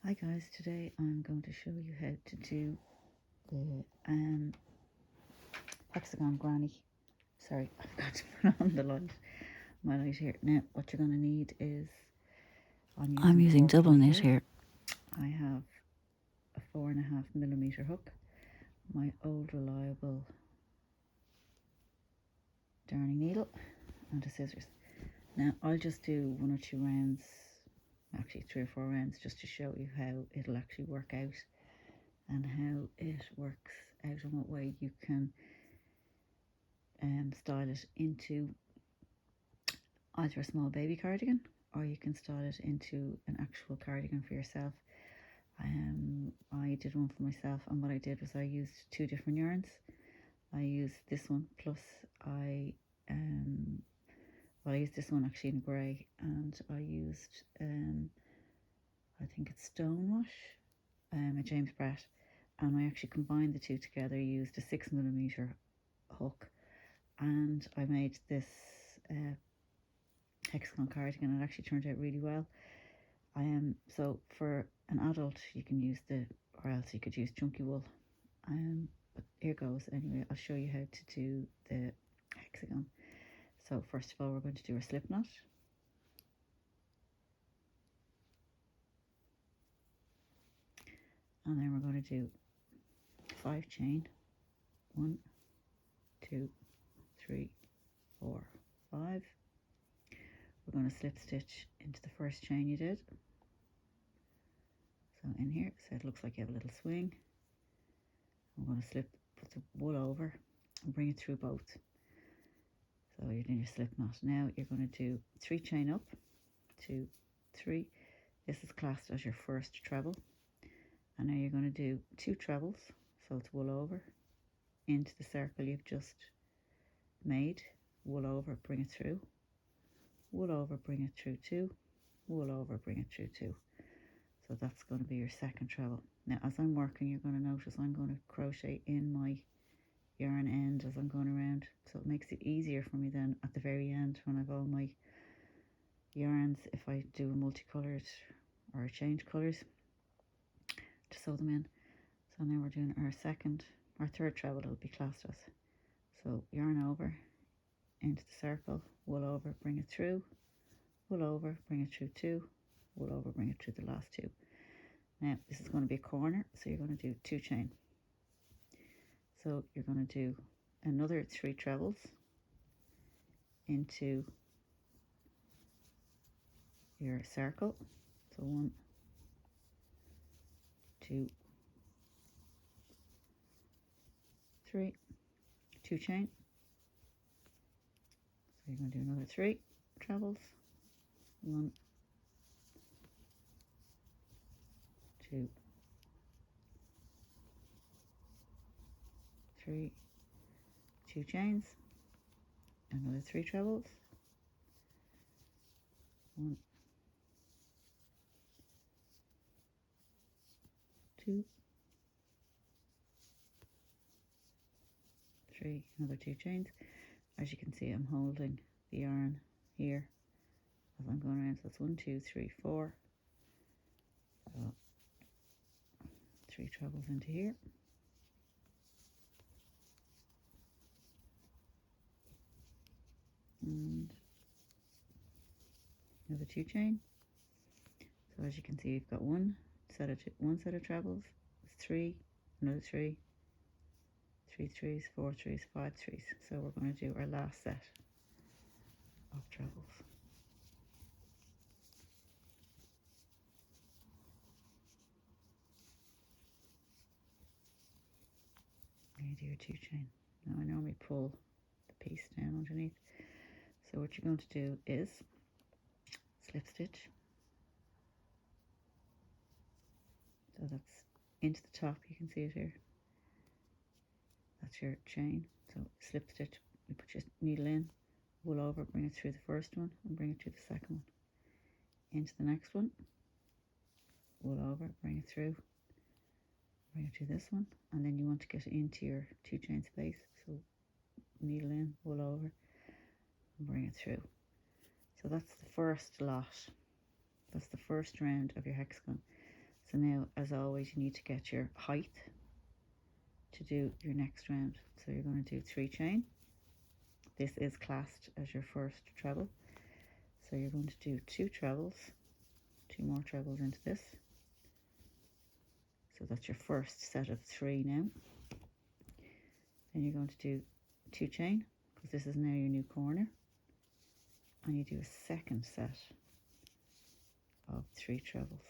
Hi guys, today I'm going to show you how to do the hexagon granny. Sorry, I forgot to put on the light. My light here. Now what you're going to need is, I'm using double knit here. I have a 4.5mm hook, my old reliable darning needle and a scissors. Now I'll just do 1 or 2 rounds, actually 3 or 4 rounds, just to show you how it'll actually work out and how it works out and what way you can style it into either a small baby cardigan or you can style it into an actual cardigan for yourself. I did one for myself, and what I did was I used 2 different yarns. I used this one plus I used this one actually in grey, and I used I think it's Stonewash, a James Brett, and I actually combined the two together, used a 6mm hook, and I made this hexagon cardigan. It actually turned out really well. So for an adult you can use or else you could use chunky wool. But here goes anyway. I'll show you how to do the hexagon. So first of all, we're going to do our slip knot. And then we're going to do 5 chain. 1, 2, 3, 4, 5. We're going to slip stitch into the first chain you did. So in here, so it looks like you have a little swing. I'm going to put the wool over and bring it through both. So you're doing your slip knot. Now you're going to do 3 chain up, 2, 3. This is classed as your first treble. And now you're going to do 2 trebles. So it's wool over into the circle you've just made. Wool over, bring it through. Wool over, bring it through 2. Wool over, bring it through 2. So that's going to be your second treble. Now as I'm working, you're going to notice I'm going to crochet in my yarn end as I'm going around, so it makes it easier for me then at the very end when I've all my yarns, if I do a multicolored or a change colours, to sew them in. So now we're doing our third treble. It'll be classed as, so yarn over into the circle, wool over, bring it through, wool over, bring it through 2, wool over, bring it through the last 2. Now this is going to be a corner, so you're going to do 2 chain. So you're going to do another 3 trebles into your circle. So 1, 2, 3, 2 chain. So you're going to do another 3 trebles. 1, 2, 3, 2 chains, another 3 trebles. 1, 2, 3, another 2 chains. As you can see, I'm holding the yarn here as I'm going around. So that's 1, 2, 3, 4. So 3 trebles into here. And another 2 chain. So as you can see, you've got one set of trebles, 3, another 3, 3 threes, 4 threes, 5 threes. So we're going to do our last set of trebles. You do your 2 chain. Now I normally pull the piece down underneath. So what you're going to do is slip stitch. So that's into the top, you can see it here. That's your chain. So slip stitch, you put your needle in, wool over, bring it through the first one and bring it through the second one. Into the next one, wool over, bring it through this one, and then you want to get into your 2 chain space. So needle in, wool over and bring it through. So that's the first lot. That's the first round of your hexagon. So now, as always, you need to get your height to do your next round. So you're going to do 3 chain. This is classed as your first treble. So you're going to do 2 trebles, 2 more trebles into this. So that's your first set of 3 now. Then you're going to do 2 chain, because this is now your new corner. And you do a second set of 3 trebles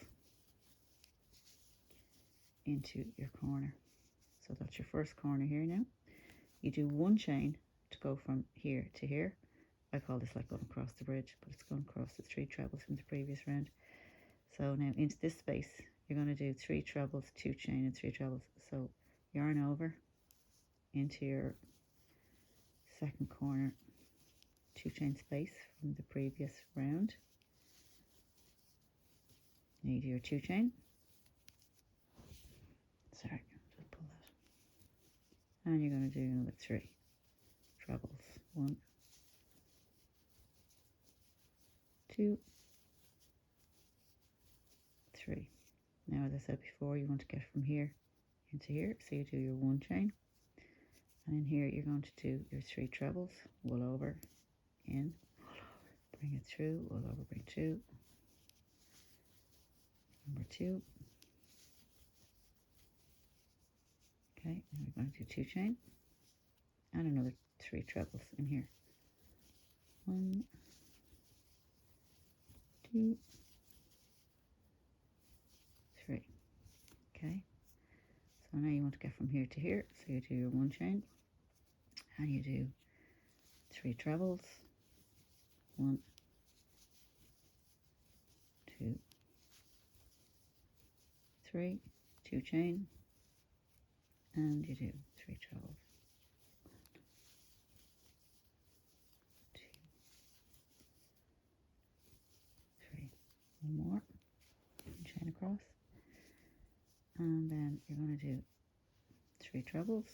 into your corner. So that's your first corner here now. You do 1 chain to go from here to here. I call this like going across the bridge, but it's going across the 3 trebles from the previous round. So now into this space, you're going to do 3 trebles, 2 chain and 3 trebles. So yarn over into your second corner, 2 chain space from the previous round. Now you do your 2 chain. Sorry, just pull that. And you're going to do another 3 trebles. 1, 2, 3. Now, as I said before, you want to get from here into here, so you do your 1 chain, and in here you're going to do your 3 trebles, wool over, in, wool over, bring it through, wool over, bring 2, number 2. Okay, now we're going to do 2 chain and another 3 trebles in here. 1, 2, 3. Okay, so now you want to get from here to here, so you do your 1 chain and you do 3 trebles, 1, 2, 3, 2 chain, and you do 3 trebles. 2, 3, 1 more, chain across, and then you're going to do 3 trebles.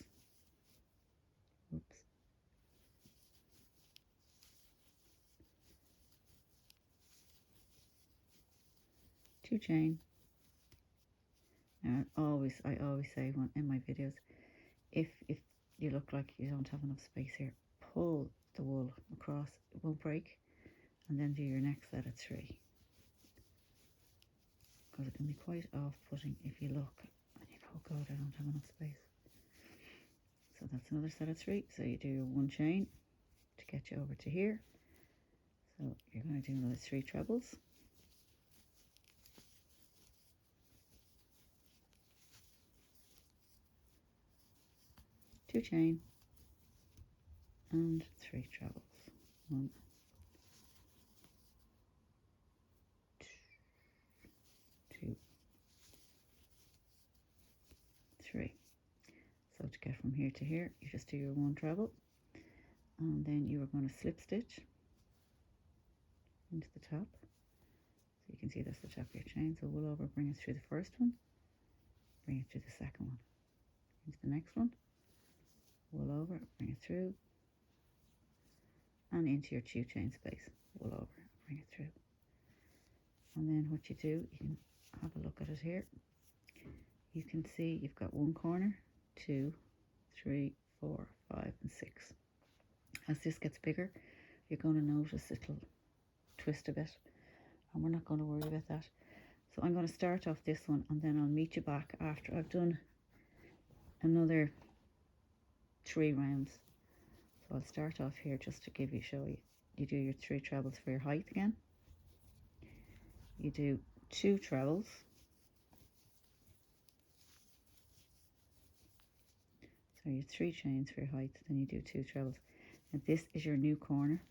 Oops. 2 chain. Now I always say in my videos, if you look like you don't have enough space here, pull the wool across, it won't break, and then do your next set of 3, because it can be quite off-putting if you look and you go, God, I don't have enough space. So that's another set of 3. So you do your 1 chain to get you over to here. So you're going to do another 3 trebles. 2 chain and 3 trebles. 1, 2, 3. So to get from here to here, you just do your 1 treble, and then you are going to slip stitch into the top. So you can see that's the top of your chain. So wool over, bring it through the first one, bring it through the second one, into the next one, wool over, bring it through, and into your 2 chain space, wool over, bring it through. And then what you do, you can have a look at it here. You can see you've got 1 corner, 2, 3, 4, 5 and 6. As this gets bigger, you're going to notice it'll twist a bit, and we're not going to worry about that. So I'm going to start off this one, and then I'll meet you back after I've done another 3 rounds. So I'll start off here just to show you. You do your 3 trebles for your height again. You do 2 trebles. So you 3 chains for your height, then you do 2 trebles. And this is your new corner.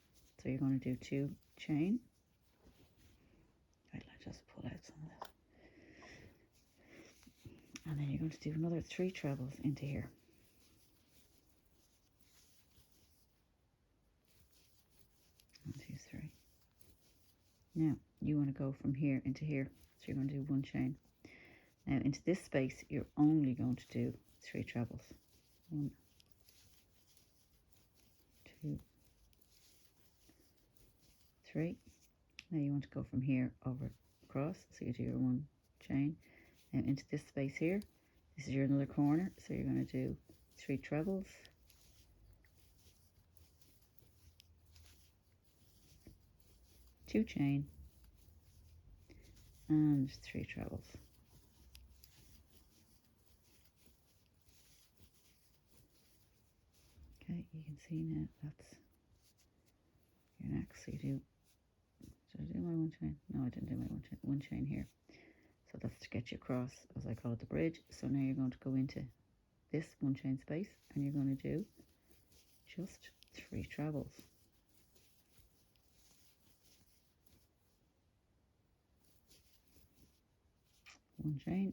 So you're going to do 2 chain. Right, let's just pull out some of that. And then you're going to do another 3 trebles into here. 1, 2, 3. Now you want to go from here into here, so you're going to do 1 chain. Now into this space, you're only going to do 3 trebles. 1, 2, 3. Now you want to go from here over across, so you do your 1 chain. Now into this space here, this is your another corner, so you're going to do 3 trebles, 2 chain, and 3 trebles. Okay, you can see now that's your next. So you do, did I do my 1 chain? No, I didn't do my 1 chain here. So that's to get you across, as I call it, the bridge. So now you're going to go into this 1 chain space, and you're going to do just 3 trebles. 1 chain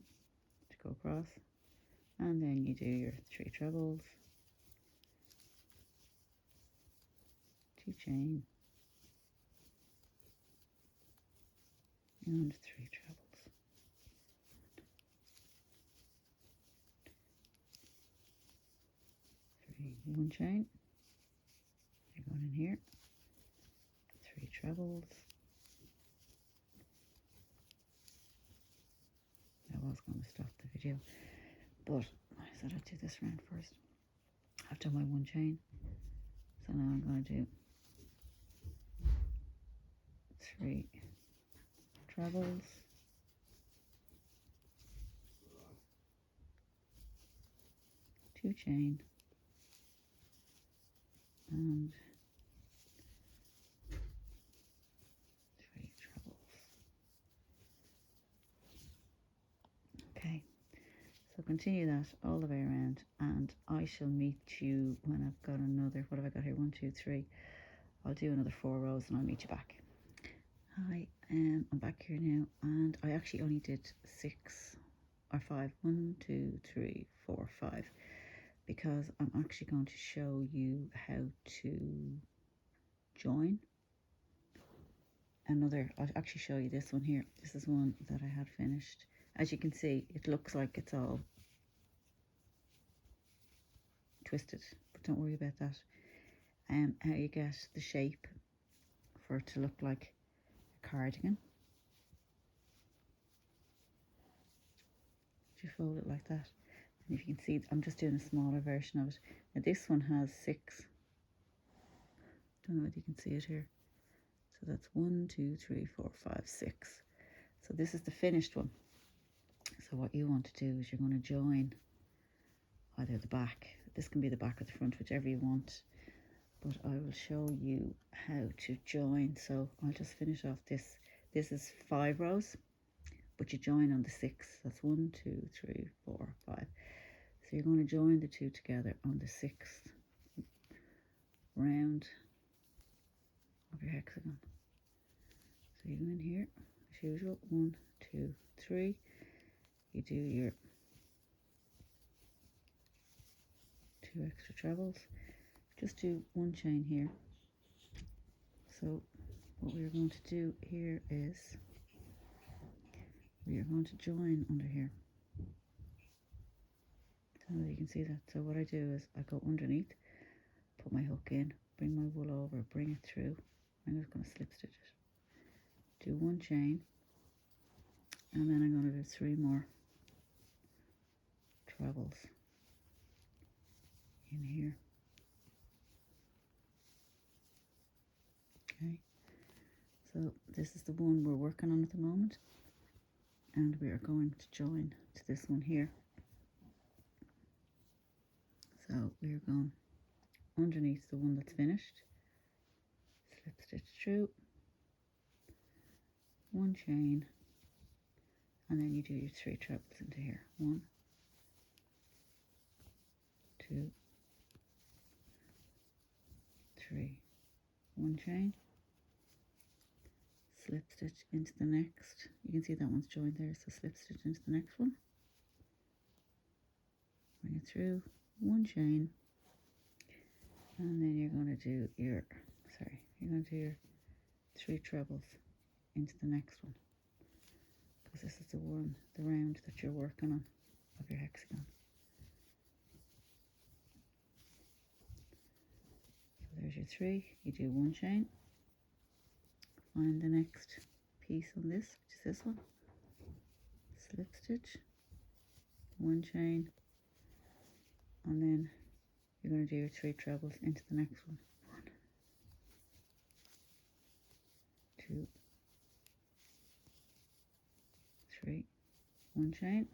to go across, and then you do your 3 trebles, 2 chain, and 3 trebles. 1 chain, you're going in here, 3 trebles. I was going to stop the video, but I said I'd do this round first. I've done my 1 chain, so now I'm going to do 3 trebles, 2 chain, and 3 trebles. Okay, so continue that all the way around, and I shall meet you when I've got another, what have I got here, 1, 2, 3. I'll do another 4 rows and I'll meet you back. Hi, I'm back here now, and I actually only did 6 or 5, 1, 2, 3, 4, 5, because I'm actually going to show you how to join another. I'll actually show you this one here. This is one that I had finished. As you can see, it looks like it's all twisted, but don't worry about that. How you get the shape for it to look like a cardigan. You fold it like that, and if you can see, I'm just doing a smaller version of it. Now this one has 6. Don't know if you can see it here. So that's 1, 2, 3, 4, 5, 6. So this is the finished one. So what you want to do is you're going to join either the back. This can be the back or the front, whichever you want. But I will show you how to join. So I'll just finish off this. This is 5 rows, but you join on the 6. That's 1, 2, 3, 4, 5. So you're going to join the 2 together on the 6th round of your hexagon. So you go in here as usual, 1, 2, 3. You do your 2 extra trebles. Just do 1 chain here. So what we're going to do here is we are going to join under here. So you can see that. So what I do is I go underneath, put my hook in, bring my wool over, bring it through. I'm just going to slip stitch it. Do 1 chain, and then I'm going to do 3 more trebles in here. Okay, so this is the one we're working on at the moment, and we are going to join to this one here. So we're going underneath the one that's finished, slip stitch through, 1 chain, and then you do your 3 trebles into here. 1, 2, 3, 1 chain, slip stitch into the next. You can see that one's joined there, so slip stitch into the next one, bring it through, 1 chain, and then you're going to do your 3 trebles into the next one, because this is the round that you're working on of your hexagon. So there's your 3. You do 1 chain, find the next piece on this, which is this one, slip stitch, 1 chain, and then you're going to do your 3 trebles into the next one. 1, 2, 3, 1 chain,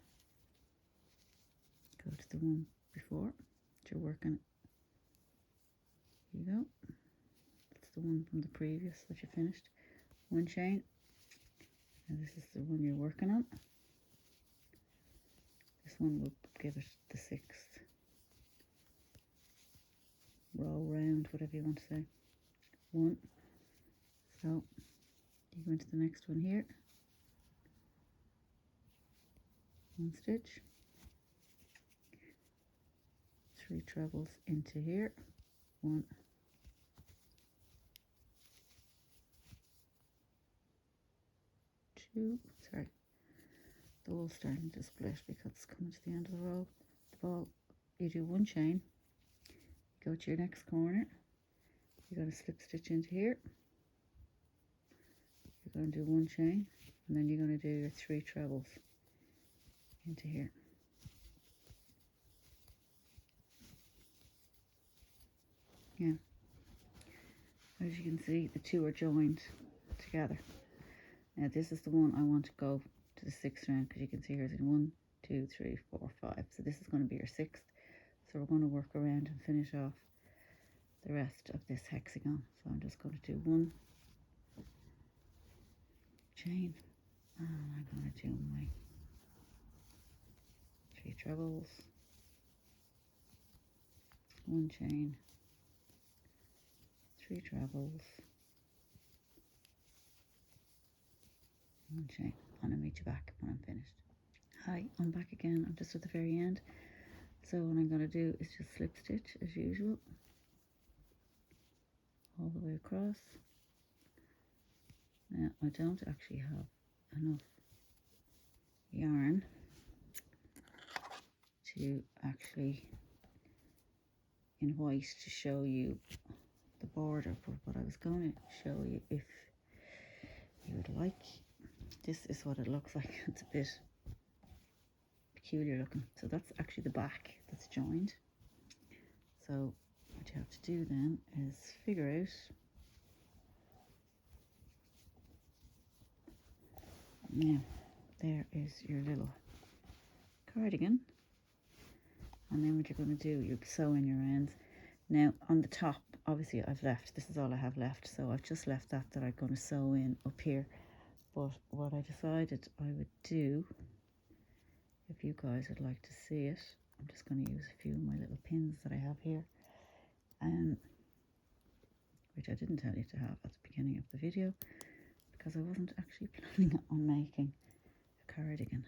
go to the one before that you're working. Here you go. That's the one from the previous that you finished. 1 chain, and this is the one you're working on. This one will give it the 6th row round, whatever you want to say. 1. So you go into the next one here. 1 stitch. 3 trebles into here. 1. 2. Sorry, the wool's starting to split because it's coming to the end of the row. The ball, you do 1 chain, go to your next corner, you're going to slip stitch into here, you're going to do 1 chain, and then you're going to do your 3 trebles into here. Yeah, as you can see, the 2 are joined together. Now this is the one I want to go to the 6th round, because you can see here's in 1, 2, 3, 4, 5. So this is going to be your 6th. So we're going to work around and finish off the rest of this hexagon. So I'm just going to do 1 chain, and I'm going to do my 3 trebles, 1 chain, 3 trebles, 1 chain, and I'll meet you back when I'm finished. Hi, I'm back again. I'm just at the very end. So what I'm going to do is just slip stitch as usual all the way across. Now I don't actually have enough yarn to actually in white to show you the border, but what I was going to show you, if you would like, this is what it looks like. It's a bit peculiar looking. So that's actually the back that's joined. So what you have to do then is figure out, now there is your little cardigan, and then what you're going to do, you sew in your ends. Now on the top, obviously I've left, this is all I have left, so I've just left that I'm going to sew in up here. But what I decided I would do, if you guys would like to see it, I'm just going to use a few of my little pins that I have here, which I didn't tell you to have at the beginning of the video, because I wasn't actually planning on making a cardigan.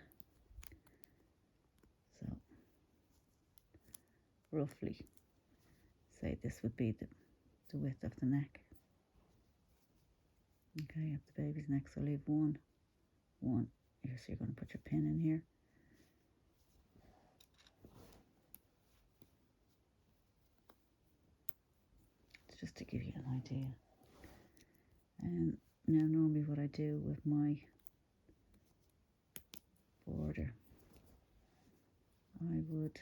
So roughly say this would be the width of the neck. Okay, up the baby's neck, so leave one here, so you're going to put your pin in here. It's just to give you an idea. Now normally what I do with my border, I would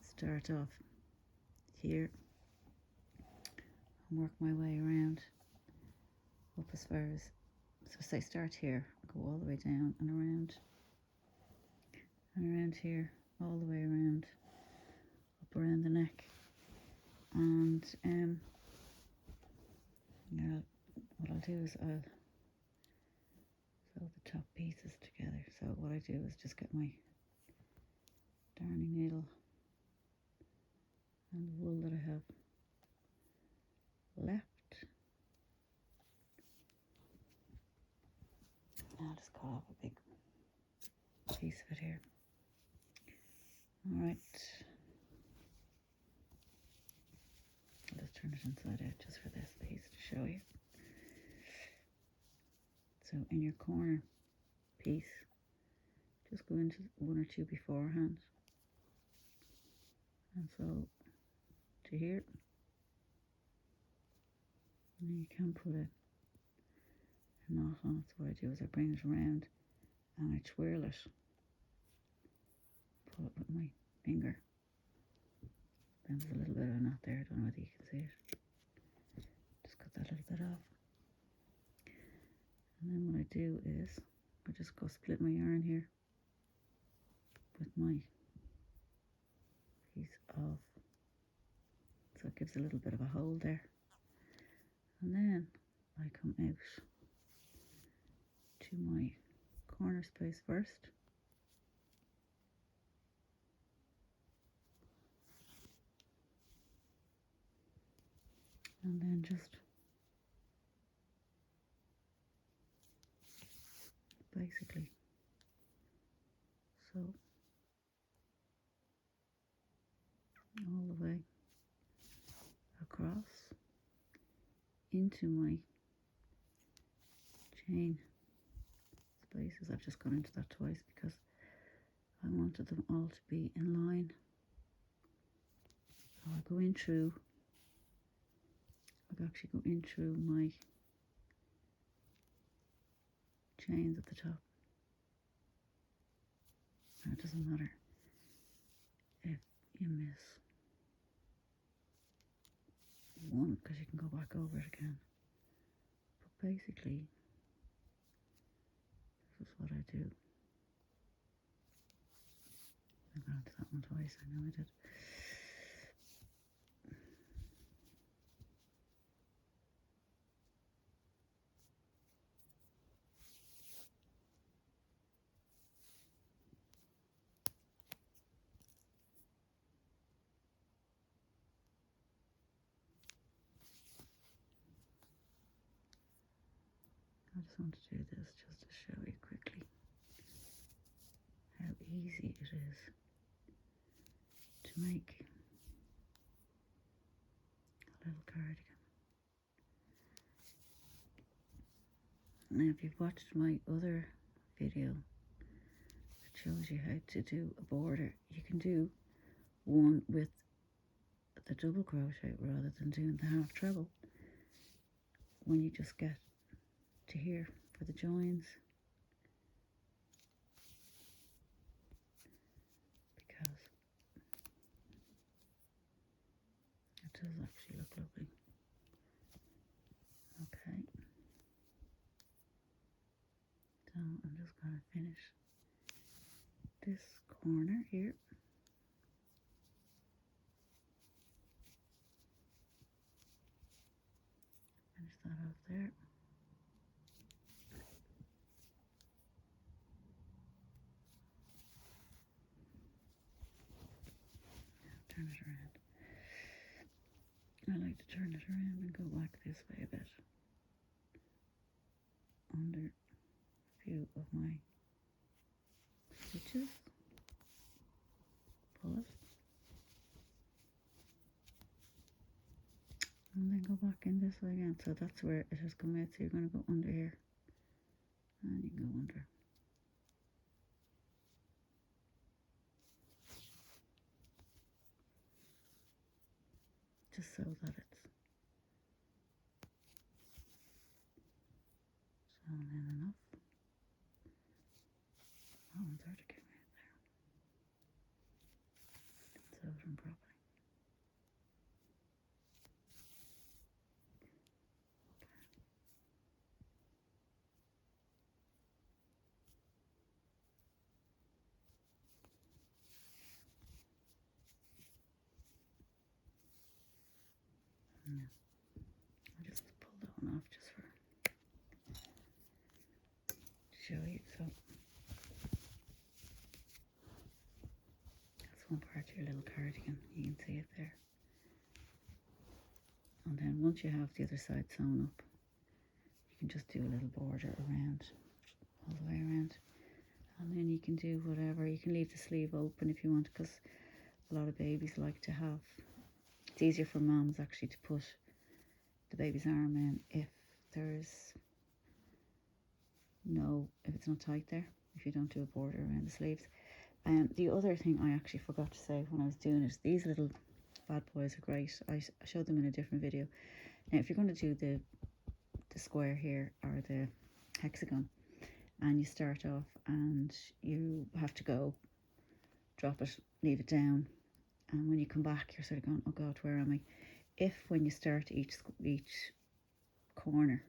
start off here and work my way around up as far as, so say start here, go all the way down and around here, all the way around, up around the neck. And now what I'll do is I'll sew the top pieces together. So what I do is just get my darning needle and the wool that I have left. I'll just cut off a big piece of it here. Alright. I'll just turn it inside out just for this piece to show you. So in your corner piece, just go into 1 or 2 beforehand. And so to here. And you can put a knot on it. So what I do is I bring it around and I twirl it pull it with my finger. Then there's a little bit of a knot there, I don't know whether you can see it. Just cut that little bit off. And then what I do is, I just go split my yarn here with my piece of, so it gives a little bit of a hole there. And then I come out to my corner space first. And then just basically sew all the way across into my chain spaces. I've just gone into that twice because I wanted them all to be in line. So I go in through, I actually go in through my chains at the top. And it doesn't matter if you miss one because you can go back over it again. But basically, this is what I do. I got into that one twice, I know I did. I just want to do this just to show you quickly how easy it is to make a little cardigan. Now if you've watched my other video that shows you how to do a border, you can do one with the double crochet rather than doing the half treble when you just get to here for the joins, because it does actually look lovely. Okay, so I'm just going to finish this corner here. Finish that off there. Turn it around. I like to turn it around and go back this way a bit under a few of my stitches. Pull it. And then go back in this way again. So that's where it has come out. So you're going to go under here. And you can go under. Just so that it's sewn in enough. That one's already came out there. Didn't sew them properly. Yeah. I just pulled that one off just for to show you. So that's one part of your little cardigan. You can see it there. And then once you have the other side sewn up, you can just do a little border around, all the way around. And then you can do whatever. You can leave the sleeve open if you want, because a lot of babies like to have, it's easier for moms actually to put the baby's arm in if there's no, if it's not tight there, if you don't do a border around the sleeves. The other thing I actually forgot to say when I was doing it, these little bad boys are great. I showed them in a different video. Now if you're going to do the square here or the hexagon, and you start off and you have to go drop it, leave it down, and when you come back you're sort of going, oh God, where am I? If when you start each corner,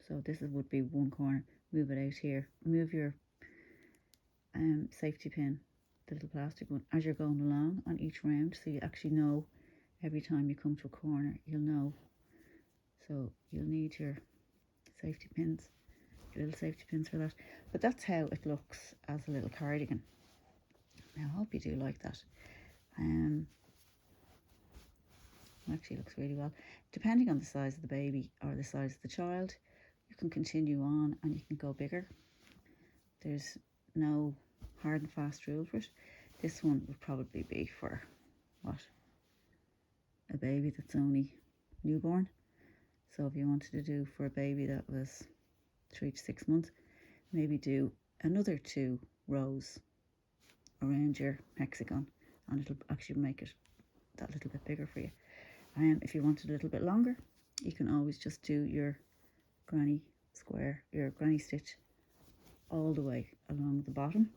so this would be one corner, move it out here, move your safety pin, the little plastic one, as you're going along on each round, so you actually know every time you come to a corner, you'll know. So you'll need your safety pins, your little safety pins for that. But that's how it looks as a little cardigan. Now I hope you do like that. Actually looks really well. Depending on the size of the baby or the size of the child, you can continue on and you can go bigger. There's no hard and fast rule for it. This one would probably be for what, a baby that's only newborn. So if you wanted to do for a baby that was 3 to 6 months, maybe do another 2 rows around your hexagon, and it'll actually make it that little bit bigger for you. If you want it a little bit longer, you can always just do your granny square, your granny stitch all the way along the bottom.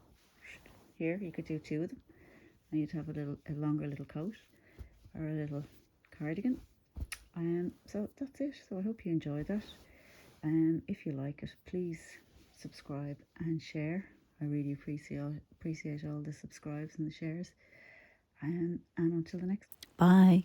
Here you could do 2 of them, and you'd have a longer little coat or a little cardigan. So that's it. So I hope you enjoyed that. If you like it, please subscribe and share. I really appreciate all the subscribes and the shares. And until the next. Bye.